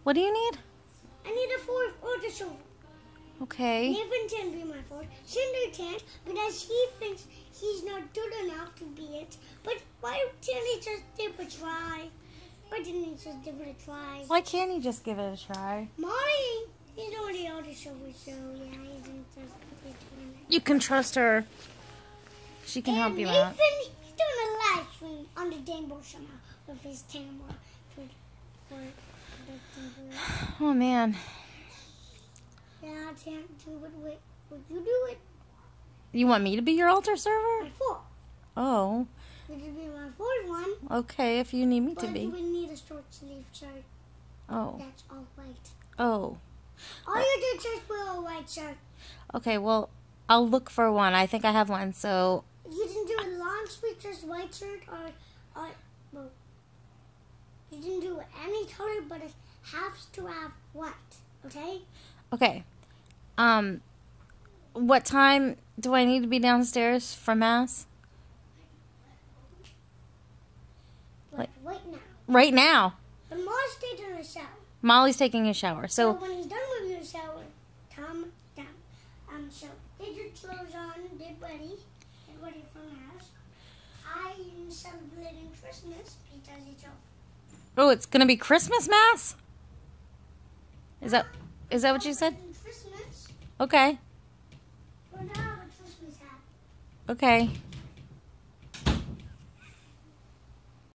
What do you need? I need a fourth order shovel. Okay. Nathan can be my fourth. Cinder can't because he thinks he's not good enough to be it. But why didn't he just give it a try? Why didn't he just give it a try? Why can't he just give it a try? Marty, he's already order shovel, so yeah, he didn't just give it. You can trust her. She can help you Nathan, out. he's doing a live stream on the Danbo somehow with his camera for the Oh, man. Yeah, I can't do it. Wait, would you do it? You want me to be your altar server? My fourth. Oh. Would you be my fourth one? Okay, if you need me to But be. you would need a short sleeve shirt. Oh. That's all white. Oh. All you do is just wear a white shirt. Okay, well, I'll look for one. I think I have one, so... You didn't do a long sleeve, just white shirt, or well, you didn't do any color, but it has to have white. Okay? Okay. What time do I need to be downstairs for Mass? Like right now. Right now. But Molly's taking a shower. Molly's taking a shower, So so... when he's done with your shower, calm down. So get your clothes on, get ready for Mass. I am celebrating Christmas because it's over. Oh, it's gonna be Christmas Mass? Is that what you said? Christmas. Okay. We're not having Christmas hat. Okay.